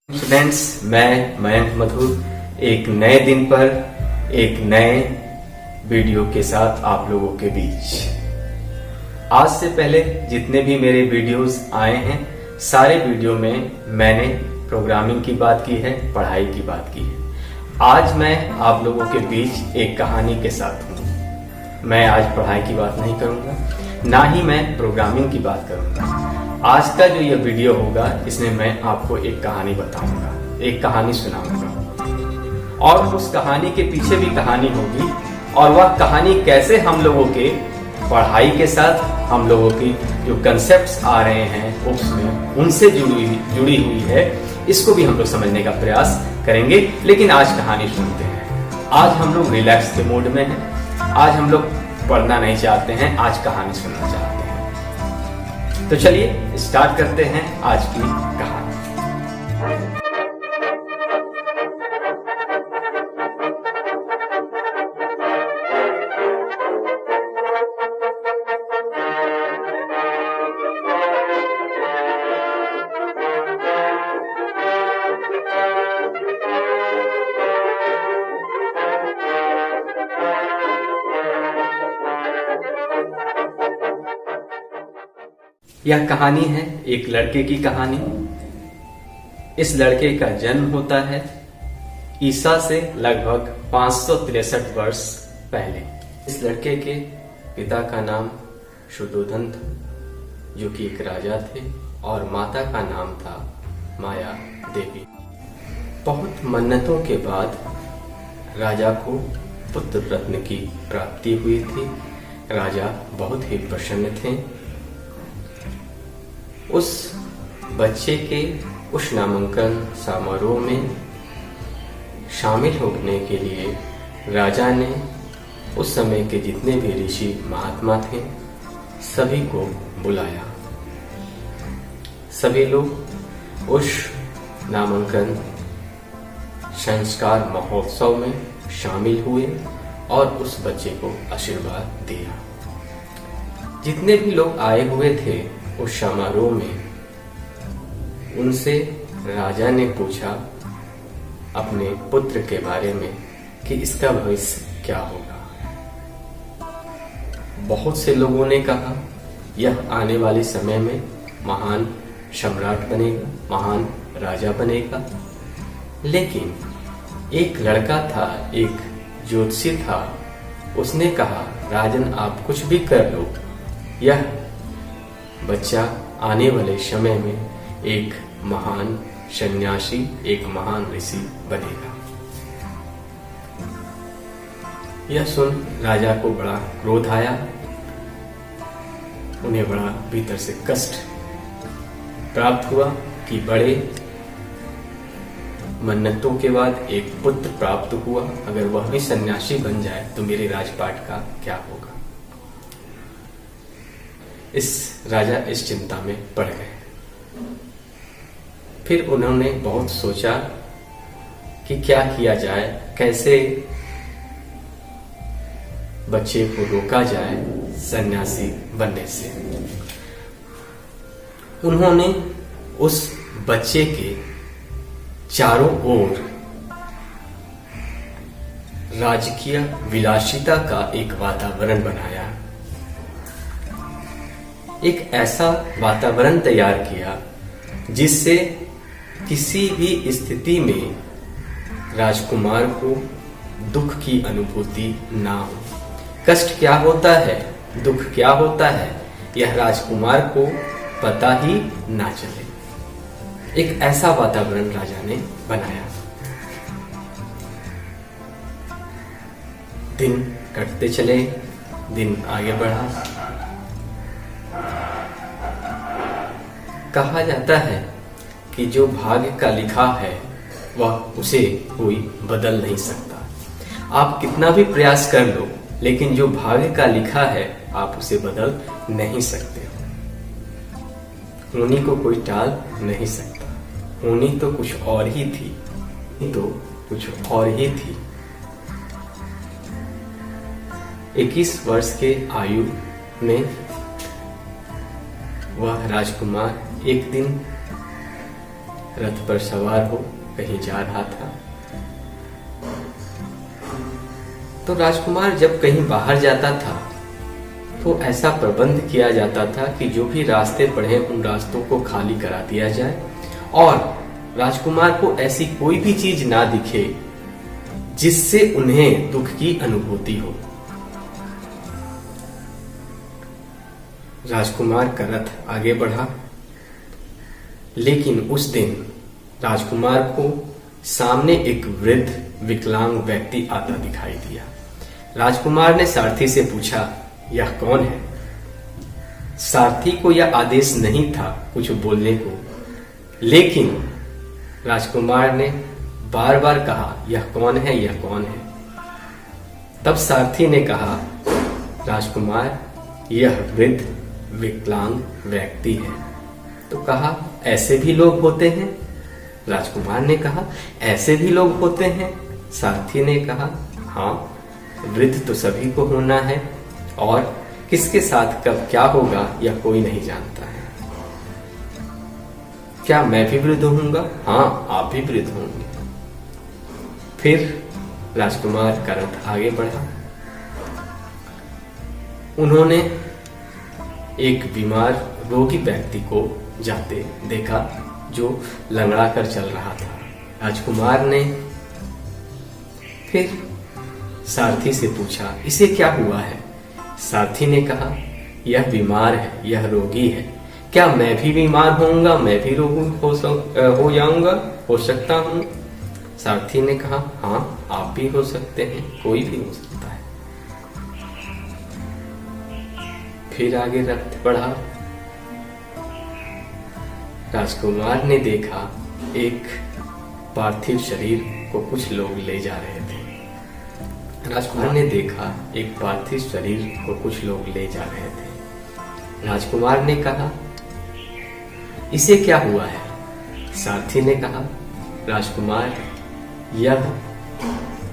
Students, मैं मयंक मधुर एक नए दिन पर एक नए वीडियो के साथ आप लोगों के बीच। आज से पहले जितने भी मेरे वीडियोस आए हैं, सारे वीडियो में मैंने प्रोग्रामिंग की बात की है, पढ़ाई की बात की है। आज मैं आप लोगों के बीच एक कहानी के साथ हूँ। मैं आज पढ़ाई की बात नहीं करूँगा, ना ही मैं प्रोग्रामिंग की बात करूँगा। आज का जो ये वीडियो होगा, इसमें मैं आपको एक कहानी बताऊंगा, एक कहानी सुनाऊंगा और उस कहानी के पीछे भी कहानी होगी। और वह कहानी कैसे हम लोगों के पढ़ाई के साथ हम लोगों की जो कंसेप्ट्स आ रहे हैं बुक्स में, उनसे जुड़ी हुई है, इसको भी हम लोग समझने का प्रयास करेंगे। लेकिन आज कहानी सुनते हैं। आज हम लोग रिलैक्स के मूड में हैं। आज हम लोग पढ़ना नहीं चाहते हैं, आज कहानी सुनना चाहते हैं। तो चलिए स्टार्ट करते हैं आज की कहानी। यह कहानी है एक लड़के की कहानी। इस लड़के का जन्म होता है ईसा से लगभग 563 वर्ष पहले। इस लड़के के पिता का नाम शुद्धोधन था, जो कि एक राजा थे, और माता का नाम था माया देवी। बहुत मन्नतों के बाद राजा को पुत्र रत्न की प्राप्ति हुई थी। राजा बहुत ही प्रसन्न थे। उस बच्चे के उस नामांकन समारोह में शामिल होने के लिए राजा ने उस समय के जितने भी ऋषि महात्मा थे, सभी को बुलाया। सभी लोग उस नामांकन संस्कार महोत्सव में शामिल हुए और उस बच्चे को आशीर्वाद दिया। जितने भी लोग आए हुए थे उस समारोह में, उनसे राजा ने पूछा अपने पुत्र के बारे में कि इसका भविष्य क्या होगा। बहुत से लोगों ने कहा यह आने वाले समय में महान सम्राट बनेगा, महान राजा बनेगा। लेकिन एक लड़का था, एक ज्योतिषी था, उसने कहा राजन आप कुछ भी कर लो, यह बच्चा आने वाले समय में एक महान सन्यासी, एक महान ऋषि बनेगा। यह सुन राजा को बड़ा क्रोध आया। उन्हें बड़ा भीतर से कष्ट प्राप्त हुआ कि बड़े मन्नतों के बाद एक पुत्र प्राप्त हुआ, अगर वह भी सन्यासी बन जाए तो मेरे राजपाट का क्या होगा। इस राजा इस चिंता में पड़ गए। फिर उन्होंने बहुत सोचा कि क्या किया जाए, कैसे बच्चे को रोका जाए सन्यासी बनने से। उन्होंने उस बच्चे के चारों ओर राजकीय विलासिता का एक वातावरण बनाया। एक ऐसा वातावरण तैयार किया जिससे किसी भी स्थिति में राजकुमार को दुख की अनुभूति ना हो। कष्ट क्या होता है, दुख क्या होता है, यह राजकुमार को पता ही ना चले। एक ऐसा वातावरण राजा ने बनाया। दिन कटते चले, दिन आगे बढ़ा। कहा जाता है कि जो भाग्य का लिखा है वह उसे कोई बदल नहीं सकता। आप कितना भी प्रयास कर लो, लेकिन जो भाग्य का लिखा है आप उसे बदल नहीं सकते हो। होनी को कोई टाल नहीं सकता। होनी तो कुछ और ही थी, तो कुछ और ही थी। 21 वर्ष के आयु में वह राजकुमार एक दिन रथ पर सवार हो कहीं जा रहा था। तो राजकुमार जब कहीं बाहर जाता था तो ऐसा प्रबंध किया जाता था कि जो भी रास्ते पड़े उन रास्तों को खाली करा दिया जाए और राजकुमार को ऐसी कोई भी चीज ना दिखे जिससे उन्हें दुख की अनुभूति हो। राजकुमार का रथ आगे बढ़ा, लेकिन उस दिन राजकुमार को सामने एक वृद्ध विकलांग व्यक्ति आता दिखाई दिया। राजकुमार ने सारथी से पूछा, यह कौन है? सारथी को यह आदेश नहीं था कुछ बोलने को, लेकिन राजकुमार ने बार बार कहा, यह कौन है, यह कौन है? तब सारथी ने कहा, राजकुमार यह वृद्ध विकलांग व्यक्ति है। तो कहा, ऐसे भी लोग होते हैं? राजकुमार ने कहा, ऐसे भी लोग होते हैं? सारथी ने कहा, हाँ, वृद्ध तो सभी को होना है और किसके साथ कब क्या होगा यह कोई नहीं जानता है। क्या मैं भी वृद्ध होऊंगा? हाँ, आप भी वृद्ध होंगे। फिर राजकुमार का रथ आगे बढ़ा। उन्होंने एक बीमार रोगी व्यक्ति को जाते देखा जो लंगड़ा कर चल रहा था। राजकुमार ने फिर सारथी से पूछा, इसे क्या हुआ है? सारथी ने कहा, यह बीमार है, यह रोगी है। क्या मैं भी बीमार होऊंगा, मैं भी रोगी हो जाऊंगा, हो सकता हूं? सारथी ने कहा, हाँ, आप भी हो सकते हैं, कोई भी हो सकता है। फिर आगे रथ बढ़ा। राजकुमार ने देखा एक पार्थिव शरीर को कुछ लोग ले जा रहे थे। राजकुमार ने देखा एक पार्थिव शरीर को कुछ लोग ले जा रहे थे। राजकुमार ने कहा, इसे क्या हुआ है? सारथी ने कहा, राजकुमार यह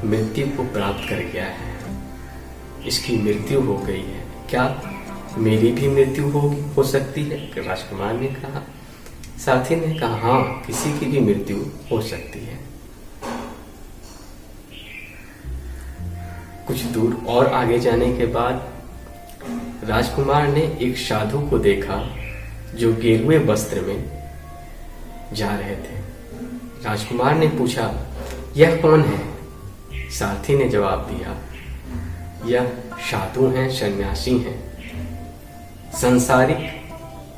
मृत्यु को प्राप्त कर गया है, इसकी मृत्यु हो गई है। क्या मेरी भी मृत्यु हो सकती है? राजकुमार ने कहा। सारथी ने कहा, हाँ, किसी की भी मृत्यु हो सकती है। कुछ दूर और आगे जाने के बाद राजकुमार ने एक साधु को देखा जो गेरुए वस्त्र में जा रहे थे। राजकुमार ने पूछा, यह कौन है? सारथी ने जवाब दिया, यह साधु हैं, सन्यासी हैं। सांसारिक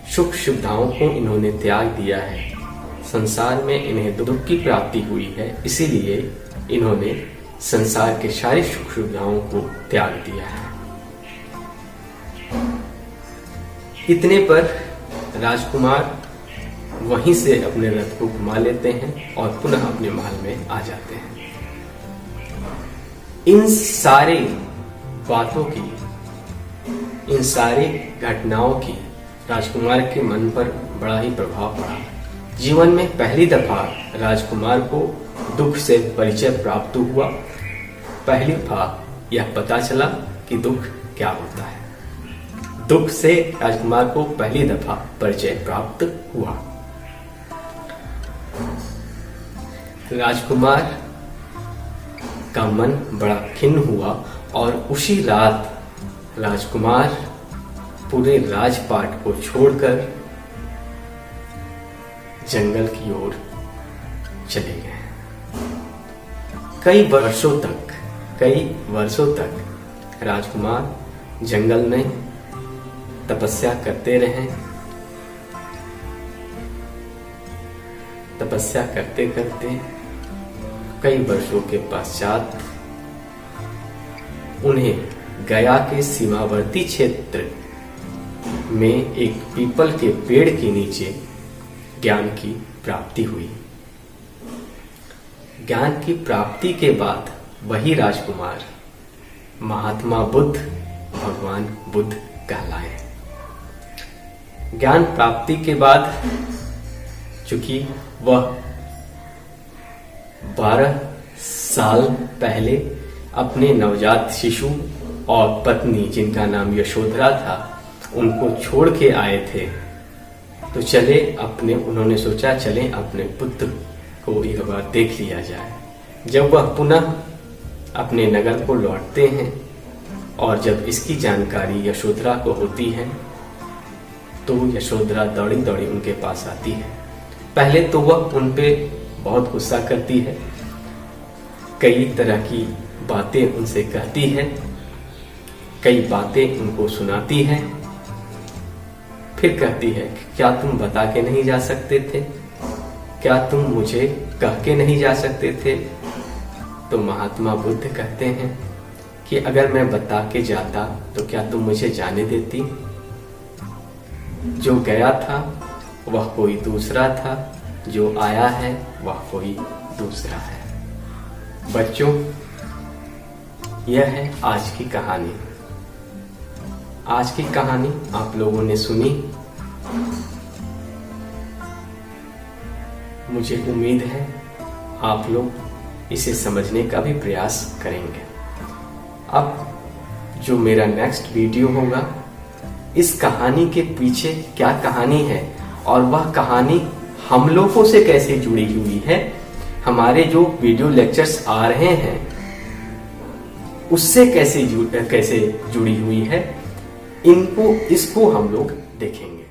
सुख सुविधाओं को इन्होंने त्याग दिया है। संसार में इन्हें दुख की प्राप्ति हुई है, इसीलिए इन्होंने संसार के सारी सुख सुविधाओं को त्याग दिया है। इतने पर राजकुमार वहीं से अपने रथ को घुमा लेते हैं और पुनः अपने महल में आ जाते हैं। इन सारी बातों की, इन सारी घटनाओं की राजकुमार के मन पर बड़ा ही प्रभाव पड़ा। जीवन में पहली दफा राजकुमार को दुख से परिचय प्राप्त हुआ। पहली दफा यह पता चला कि दुख क्या होता है। दुख से राजकुमार को पहली दफा परिचय प्राप्त हुआ। राजकुमार का मन बड़ा खिन्न हुआ और उसी रात राजकुमार पूरे राजपाट को छोड़कर जंगल की ओर चले गए। कई वर्षों तक राजकुमार जंगल में तपस्या करते रहे। तपस्या करते करते कई वर्षों के पश्चात उन्हें गया के सीमावर्ती क्षेत्र में एक पीपल के पेड़ के नीचे ज्ञान की प्राप्ति हुई। ज्ञान की प्राप्ति के बाद वही राजकुमार महात्मा बुद्ध, भगवान बुद्ध कहलाए। ज्ञान प्राप्ति के बाद चूंकि वह 12 साल पहले अपने नवजात शिशु और पत्नी, जिनका नाम यशोधरा था, उनको छोड़ के आए थे तो चले उन्होंने सोचा चले अपने पुत्र को एक बार देख लिया जाए। जब वह पुनः अपने नगर को लौटते हैं और जब इसकी जानकारी यशोधरा को होती है तो यशोधरा दौड़ी दौड़ी उनके पास आती है। पहले तो वह उन पे बहुत गुस्सा करती है, कई तरह की बातें उनसे कहती है, कई बातें उनको सुनाती है, फिर कहती है क्या तुम बता के नहीं जा सकते थे, क्या तुम मुझे कह के नहीं जा सकते थे। तो महात्मा बुद्ध कहते हैं कि अगर मैं बता के जाता तो क्या तुम मुझे जाने देती। जो गया था वह कोई दूसरा था, जो आया है वह कोई दूसरा है। बच्चों, यह है आज की कहानी। आज की कहानी आप लोगों ने सुनी। मुझे उम्मीद है आप लोग इसे समझने का भी प्रयास करेंगे। अब जो मेरा नेक्स्ट वीडियो होगा, इस कहानी के पीछे क्या कहानी है और वह कहानी हम लोगों से कैसे जुड़ी हुई है, हमारे जो वीडियो लेक्चर्स आ रहे हैं उससे कैसे जुड़ी हुई है, इसको हम लोग देखेंगे।